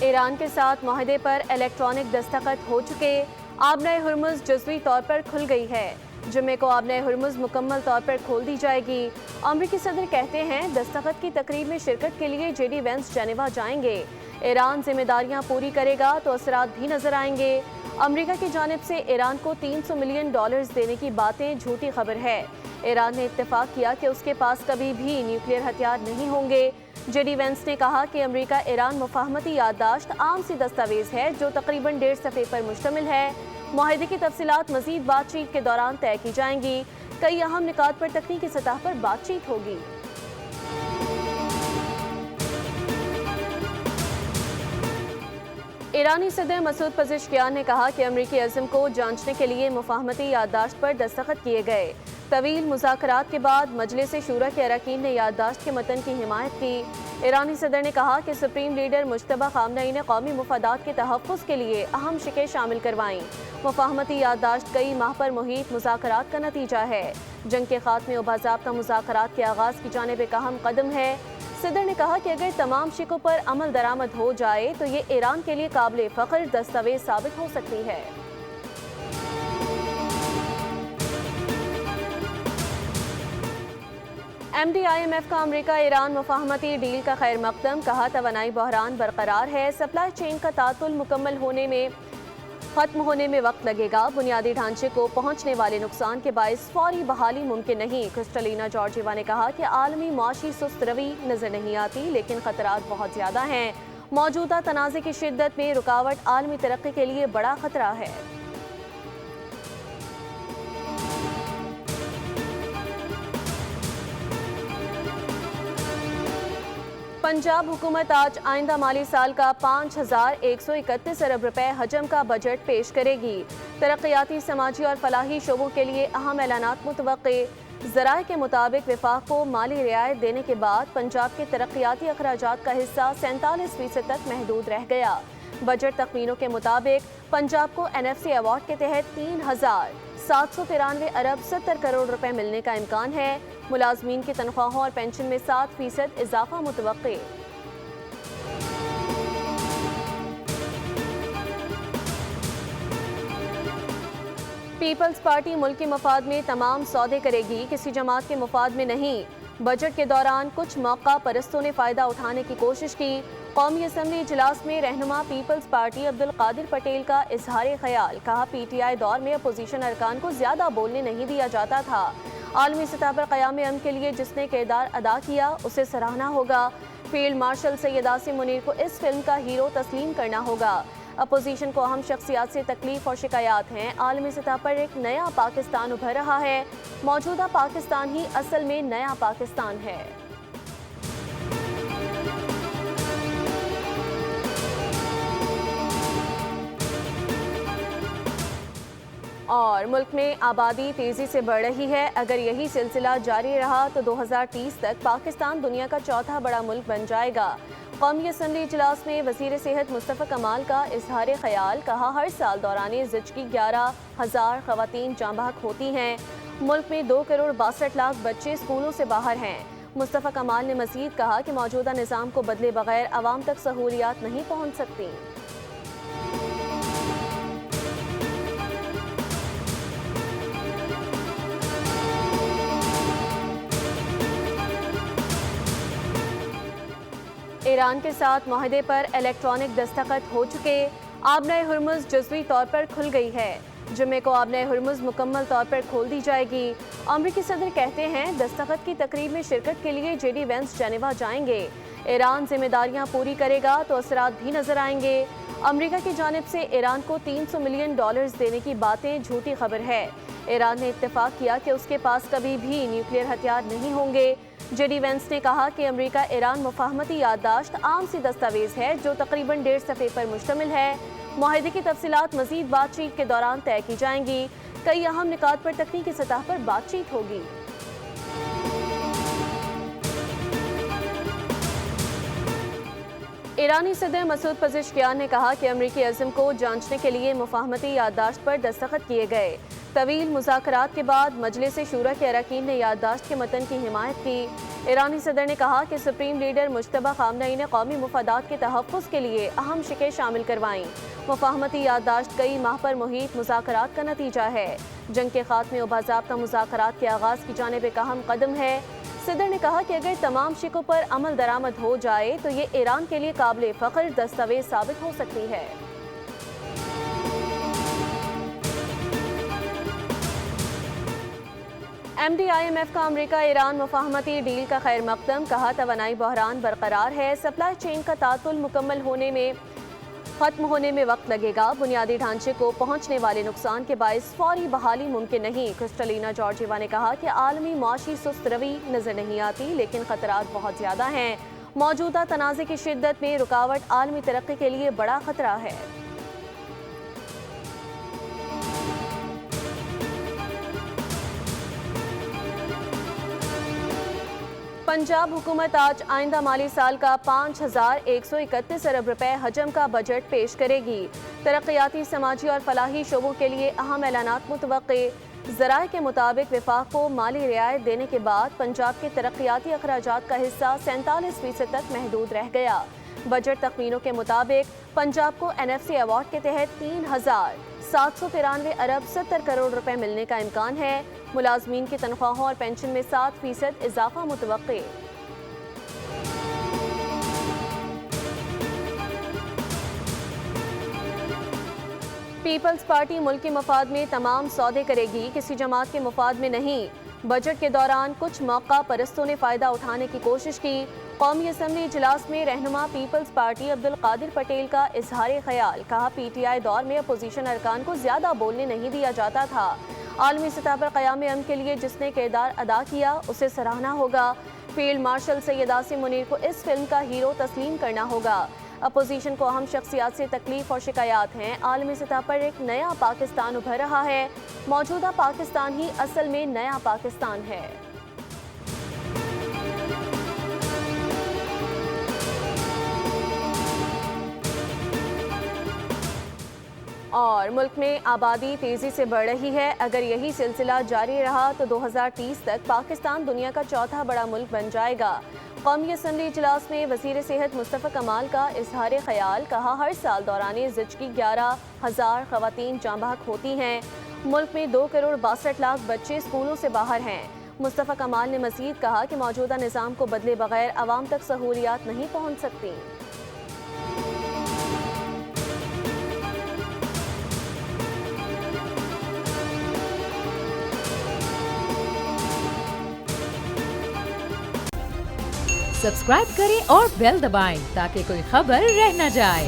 ایران کے ساتھ معاہدے پر الیکٹرانک دستخط ہو چکے، آبنۂ ہرمز جزوی طور پر کھل گئی ہے۔ جمعے کو آبنۂ ہرمز مکمل طور پر کھول دی جائے گی۔ امریکی صدر کہتے ہیں دستخط کی تقریب میں شرکت کے لیے جے ڈی وینس جنیوا جائیں گے۔ ایران ذمہ داریاں پوری کرے گا تو اثرات بھی نظر آئیں گے۔ امریکہ کی جانب سے ایران کو $300 ملین دینے کی باتیں جھوٹی خبر ہے۔ ایران نے اتفاق کیا کہ اس کے پاس کبھی بھی نیوکلیئر ہتھیار نہیں ہوں گے۔ جے ڈی وینس نے کہا کہ امریکہ ایران مفاہمتی یادداشت عام سی دستاویز ہے جو تقریباً 1.5 صفحے پر مشتمل ہے۔ معاہدے کی تفصیلات مزید بات چیت کے دوران طے کی جائیں گی۔ کئی اہم نکات پر تکنیکی سطح پر بات چیت ہوگی۔ ایرانی صدر مسعود پزشکیان نے کہا کہ امریکی عزم کو جانچنے کے لیے مفاہمتی یادداشت پر دستخط کیے گئے۔ طویل مذاکرات کے بعد مجلس شورا کے اراکین نے یادداشت کے متن کی حمایت کی۔ ایرانی صدر نے کہا کہ سپریم لیڈر مجتبیٰ خامنئی نے قومی مفادات کے تحفظ کے لیے اہم شقیں شامل کروائیں۔ مفاہمتی یادداشت کئی ماہ پر محیط مذاکرات کا نتیجہ ہے۔ جنگ کے خاتمے و باضابطہ مذاکرات کے آغاز کی جانب ایک اہم قدم ہے۔ صدر نے کہا کہ اگر تمام شقوں پر عمل درآمد ہو جائے تو یہ ایران کے لیے قابل فخر دستاویز ثابت ہو سکتی ہے۔ M D I M F کا امریکہ ایران مفاہمتی ڈیل کا خیر مقدم، کہا توانائی بحران برقرار ہے، سپلائی چین کا تعطل ختم ہونے میں وقت لگے گا، بنیادی ڈھانچے کو پہنچنے والے نقصان کے باعث فوری بحالی ممکن نہیں۔ کرسٹلینا جارجیوا نے کہا کہ عالمی معاشی سست روی نظر نہیں آتی لیکن خطرات بہت زیادہ ہیں۔ موجودہ تنازع کی شدت میں رکاوٹ عالمی ترقی کے لیے بڑا خطرہ ہے۔ پنجاب حکومت آج آئندہ مالی سال کا 5,131 ارب روپے حجم کا بجٹ پیش کرے گی۔ ترقیاتی، سماجی اور فلاحی شعبوں کے لیے اہم اعلانات متوقع۔ ذرائع کے مطابق وفاق کو مالی رعایت دینے کے بعد پنجاب کے ترقیاتی اخراجات کا حصہ 47% تک محدود رہ گیا۔ بجٹ تخمینوں کے مطابق پنجاب کو NFC ایوارڈ کے تحت 3,793 ارب 70 کروڑ روپے ملنے کا امکان ہے۔ ملازمین کی تنخواہوں اور پینشن میں 7% اضافہ متوقع۔ پیپلز پارٹی ملک کے مفاد میں تمام سودے کرے گی، کسی جماعت کے مفاد میں نہیں۔ بجٹ کے دوران کچھ موقع پرستوں نے فائدہ اٹھانے کی کوشش کی۔ قومی اسمبلی اجلاس میں رہنما پیپلز پارٹی عبدالقادر پٹیل کا اظہار خیال، کہا پی ٹی آئی دور میں اپوزیشن ارکان کو زیادہ بولنے نہیں دیا جاتا تھا۔ عالمی سطح پر قیام امن کے لیے جس نے کردار ادا کیا اسے سراہنا ہوگا۔ فیلڈ مارشل سید عاصم منیر کو اس فلم کا ہیرو تسلیم کرنا ہوگا۔ اپوزیشن کو اہم شخصیات سے تکلیف اور شکایات ہیں۔ عالمی سطح پر ایک نیا پاکستان ابھر رہا ہے۔ موجودہ پاکستان ہی اصل میں نیا پاکستان ہے۔ اور ملک میں آبادی تیزی سے بڑھ رہی ہے۔ اگر یہی سلسلہ جاری رہا تو 2030 تک پاکستان دنیا کا چوتھا بڑا ملک بن جائے گا۔ قومی اسمبلی اجلاس میں وزیر صحت مصطفیٰ کمال کا اظہار خیال، کہا ہر سال دوران زچگی 11,000 خواتین جاں بحق ہوتی ہیں۔ ملک میں 2,62,00,000 بچے اسکولوں سے باہر ہیں۔ مصطفیٰ کمال نے مزید کہا کہ موجودہ نظام کو بدلے بغیر عوام تک سہولیات نہیں پہنچ سکتی۔ ایران کے ساتھ معاہدے پر الیکٹرانک دستخط ہو چکے، آبنۂ ہرمز جزوی طور پر کھل گئی ہے۔ جمعے کو آبنۂ ہرمز مکمل طور پر کھول دی جائے گی۔ امریکی صدر کہتے ہیں دستخط کی تقریب میں شرکت کے لیے جے ڈی وینس جنیوا جائیں گے۔ ایران ذمہ داریاں پوری کرے گا تو اثرات بھی نظر آئیں گے۔ امریکہ کی جانب سے ایران کو $300 ملین دینے کی باتیں جھوٹی خبر ہے۔ ایران نے اتفاق کیا کہ اس کے پاس کبھی بھی نیوکلیئر ہتھیار نہیں ہوں گے۔ جے ڈی وینس نے کہا کہ امریکہ ایران مفاہمتی یادداشت عام سی دستاویز ہے جو تقریباً 1.5 صفحے پر مشتمل ہے۔ معاہدے کی تفصیلات مزید بات چیت کے دوران طے کی جائیں گی۔ کئی اہم نکات پر تکنیکی سطح پر بات چیت ہوگی۔ ایرانی صدر مسعود پزشکیان نے کہا کہ امریکی عزم کو جانچنے کے لیے مفاہمتی یادداشت پر دستخط کیے گئے۔ طویل مذاکرات کے بعد مجلس شورا کے اراکین نے یادداشت کے متن کی حمایت کی۔ ایرانی صدر نے کہا کہ سپریم لیڈر مجتبی خامنئی نے قومی مفادات کے تحفظ کے لیے اہم شقیں شامل کروائیں۔ مفاہمتی یادداشت کئی ماہ پر محیط مذاکرات کا نتیجہ ہے۔ جنگ کے خاتمے و باضابطہ مذاکرات کے آغاز کی جانب ایک اہم قدم ہے۔ صدر نے کہا کہ اگر تمام شقوں پر عمل درآمد ہو جائے تو یہ ایران کے لیے قابل فخر دستاویز ثابت ہو سکتی ہے۔ MDIMF کا امریکہ ایران مفاہمتی ڈیل کا خیر مقدم، کہا توانائی بحران برقرار ہے، سپلائی چین کا تعطل ختم ہونے میں وقت لگے گا، بنیادی ڈھانچے کو پہنچنے والے نقصان کے باعث فوری بحالی ممکن نہیں۔ کرسٹلینا جارجیوا نے کہا کہ عالمی معاشی سست روی نظر نہیں آتی لیکن خطرات بہت زیادہ ہیں۔ موجودہ تنازع کی شدت میں رکاوٹ عالمی ترقی کے لیے بڑا خطرہ ہے۔ پنجاب حکومت آج آئندہ مالی سال کا 5131 ارب روپے حجم کا بجٹ پیش کرے گی۔ ترقیاتی، سماجی اور فلاحی شعبوں کے لیے اہم اعلانات متوقع۔ ذرائع کے مطابق وفاق کو مالی رعایت دینے کے بعد پنجاب کے ترقیاتی اخراجات کا حصہ 47% تک محدود رہ گیا۔ بجٹ تخمینوں کے مطابق پنجاب کو NFC ایوارڈ کے تحت 3793 ارب 70 کروڑ روپے ملنے کا امکان ہے۔ ملازمین کی تنخواہوں اور پینشن میں 7% اضافہ متوقع۔ پیپلز پارٹی ملک کے مفاد میں تمام سودے کرے گی، کسی جماعت کے مفاد میں نہیں۔ بجٹ کے دوران کچھ موقع پرستوں نے فائدہ اٹھانے کی کوشش کی۔ قومی اسمبلی اجلاس میں رہنما پیپلز پارٹی عبدالقادر پٹیل کا اظہار خیال، کہا PTI دور میں اپوزیشن ارکان کو زیادہ بولنے نہیں دیا جاتا تھا۔ عالمی سطح پر قیام امن کے لیے جس نے کردار ادا کیا اسے سراہنا ہوگا۔ فیلڈ مارشل سید عاصم منیر کو اس فلم کا ہیرو تسلیم کرنا ہوگا۔ اپوزیشن کو اہم شخصیات سے تکلیف اور شکایات ہیں۔ عالمی سطح پر ایک نیا پاکستان ابھر رہا ہے۔ موجودہ پاکستان ہی اصل میں نیا پاکستان ہے۔ اور ملک میں آبادی تیزی سے بڑھ رہی ہے۔ اگر یہی سلسلہ جاری رہا تو 2030 تک پاکستان دنیا کا چوتھا بڑا ملک بن جائے گا۔ قومی اسمبلی اجلاس میں وزیر صحت مصطفی کمال کا اظہار خیال، کہا ہر سال دوران زچگی 11,000 خواتین جاں بحق ہوتی ہیں۔ ملک میں 2 کروڑ 62 لاکھ بچے اسکولوں سے باہر ہیں۔ مصطفی کمال نے مزید کہا کہ موجودہ نظام کو بدلے بغیر عوام تک سہولیات نہیں پہنچ سکتی۔ سبسکرائب کریں اور بیل دبائیں تاکہ کوئی خبر رہ نہ جائے۔